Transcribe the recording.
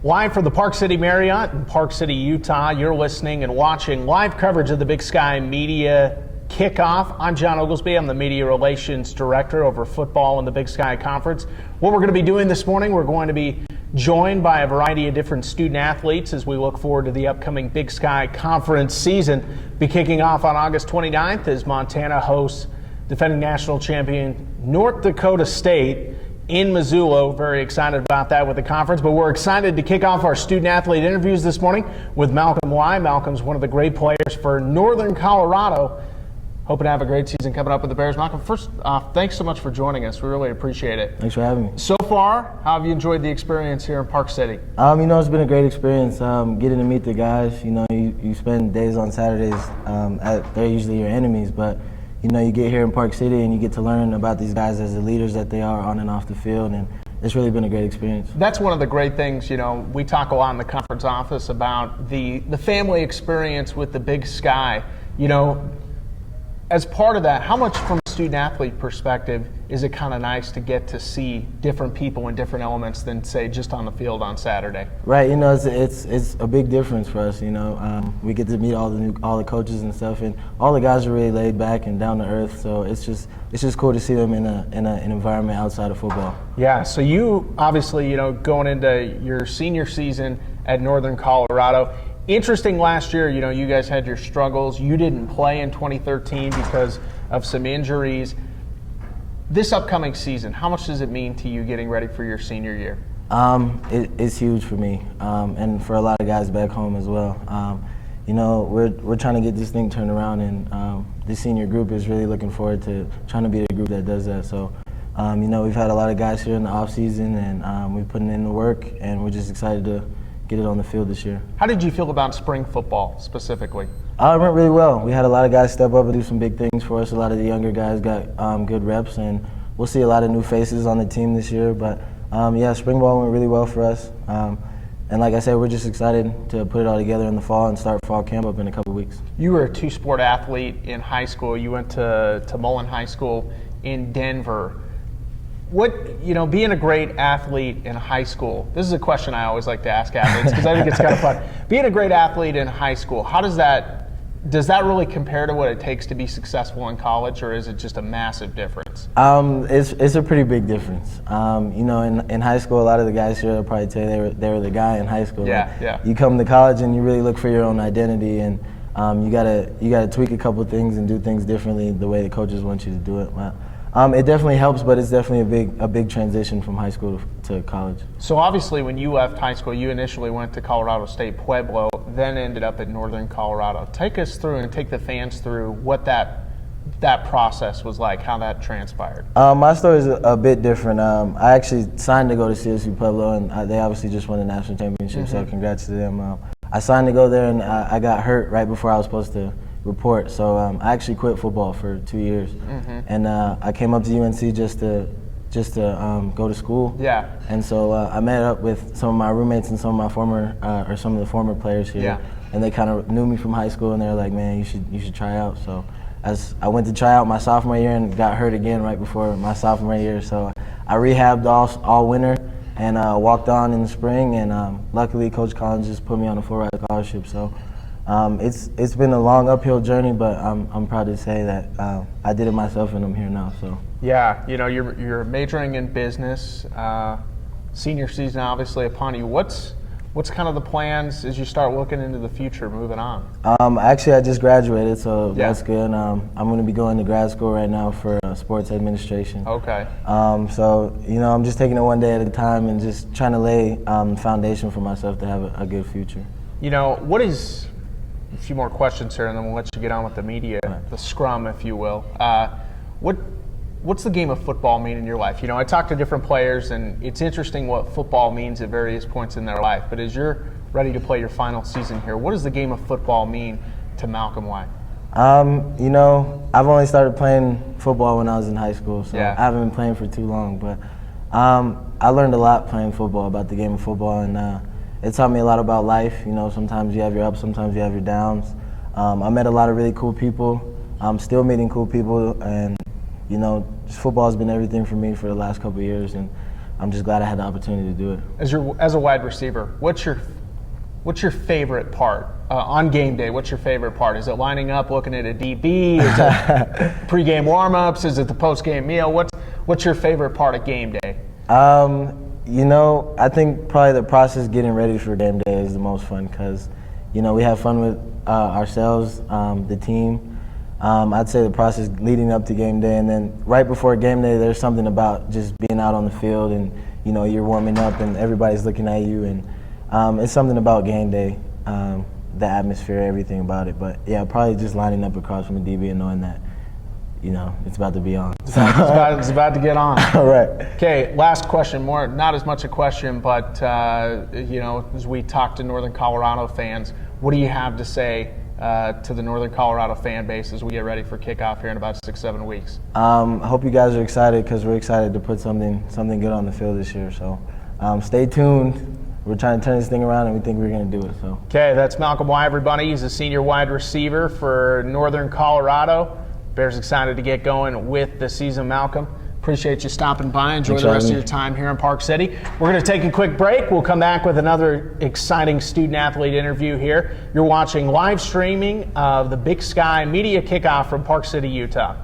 Live from the Park City Marriott in Park City, Utah, you're listening and watching live coverage of the Big Sky Media Kickoff. I'm John Oglesby. I'm the Media Relations Director over football in the Big Sky Conference. What we're going to be doing this morning, we're going to be joined by a variety of different student athletes as we look forward to the upcoming Big Sky Conference season. Be kicking off on August 29th as Montana hosts defending national champion North Dakota State in Missoula. Very excited about that with the conference, but we're excited to kick off our student athlete interviews this morning with Malcolm Whye. Malcolm's one of the great players for Northern Colorado. Hoping to have a great season coming up with the Bears. Malcolm, first off, thanks so much for joining us. We really appreciate it. Thanks for having me. So far, how have you enjoyed the experience here in Park City? It's been a great experience getting to meet the guys. You spend days on Saturdays they're usually your enemies, but you get here in Park City and you get to learn about these guys as the leaders that they are on and off the field, and it's really been a great experience. That's one of the great things, we talk a lot in the conference office about the family experience with the Big Sky. As part of that, how much from a student-athlete perspective is it kind of nice to get to see different people in different elements than, say, just on the field on Saturday? Right, it's a big difference for us, We get to meet all the coaches and stuff, and all the guys are really laid back and down to earth, so it's just cool to see them in an environment outside of football. Yeah, so you obviously, going into your senior season at Northern Colorado, interesting last year, you guys had your struggles. You didn't play in 2013 because of some injuries. This upcoming season, how much does it mean to you getting ready for your senior year? It's huge for me, and for a lot of guys back home as well. We're trying to get this thing turned around, and the senior group is really looking forward to trying to be the group that does that. So, we've had a lot of guys here in the off season, and we're putting in the work, and we're just excited to get it on the field this year. How did you feel about spring football specifically? It went really well. We had a lot of guys step up and do some big things for us. A lot of the younger guys got good reps, and we'll see a lot of new faces on the team this year. But spring ball went really well for us. And like I said, we're just excited to put it all together in the fall and start fall camp up in a couple weeks. You were a two-sport athlete in high school. You went to Mullen High School in Denver. Being a great athlete in high school, this is a question I always like to ask athletes because I think it's kind of fun. Being a great athlete in high school, how does that really compare to what it takes to be successful in college, or is it just a massive difference? It's a pretty big difference. In high school, a lot of the guys here will probably tell you they were the guy in high school. Yeah. You come to college and you really look for your own identity, and you gotta tweak a couple things and do things differently the way the coaches want you to do it. It definitely helps, but it's definitely a big transition from high school to college. So obviously when you left high school, you initially went to Colorado State Pueblo, then ended up at Northern Colorado. Take us through and take the fans through what that process was like, how that transpired. My story is a bit different. I actually signed to go to CSU Pueblo, and they obviously just won the national championship, so congrats to them. I signed to go there, and I got hurt right before I was supposed to report, so I actually quit football for 2 years, and I came up to UNC just to go to school. Yeah. And so I met up with some of my roommates and some of the former players here. Yeah. And they kind of knew me from high school, and they were like, "Man, you should try out." So as I went to try out my sophomore year and got hurt again right before my sophomore year, so I rehabbed all winter and walked on in the spring, and luckily Coach Collins just put me on a full ride scholarship. So. It's been a long uphill journey, but I'm proud to say that I did it myself, and I'm here now. So yeah, you're majoring in business. Senior season obviously upon you. What's kind of the plans as you start looking into the future, moving on? Actually, I just graduated, so that's good. I'm going to be going to grad school right now for sports administration. Okay. So I'm just taking it one day at a time and just trying to lay foundation for myself to have a good future. What is a few more questions here, and then we'll let you get on with the media, the scrum, if you will. What's the game of football mean in your life? I talk to different players, and it's interesting what football means at various points in their life. But as you're ready to play your final season here, what does the game of football mean to Malcolm Whye? I've only started playing football when I was in high school, so I haven't been playing for too long. But I learned a lot playing football about the game of football, and it taught me a lot about life. Sometimes you have your ups, sometimes you have your downs. I met a lot of really cool people. I'm still meeting cool people, and just football has been everything for me for the last couple of years. And I'm just glad I had the opportunity to do it. As a wide receiver, what's your favorite part on game day? What's your favorite part? Is it lining up, looking at a DB? Is it pregame warm-ups? Is it the postgame meal? What's your favorite part of game day? I think probably the process getting ready for game day is the most fun because, we have fun with ourselves, the team. I'd say the process leading up to game day, and then right before game day, there's something about just being out on the field and, you're warming up and everybody's looking at you, and it's something about game day, the atmosphere, everything about it. But, yeah, probably just lining up across from a DB and knowing that, it's about to be on. It's about to get on. All right. Okay, last question, not as much a question, but, as we talk to Northern Colorado fans, what do you have to say to the Northern Colorado fan base as we get ready for kickoff here in about 6-7 weeks? I hope you guys are excited because we're excited to put something good on the field this year. So stay tuned. We're trying to turn this thing around, and we think we're going to do it. So. Okay, that's Malcolm Whye, everybody. He's a senior wide receiver for Northern Colorado. Bears excited to get going with the season, Malcolm. Appreciate you stopping by. Enjoy the rest of your time here in Park City. We're going to take a quick break. We'll come back with another exciting student-athlete interview here. You're watching live streaming of the Big Sky Media Kickoff from Park City, Utah.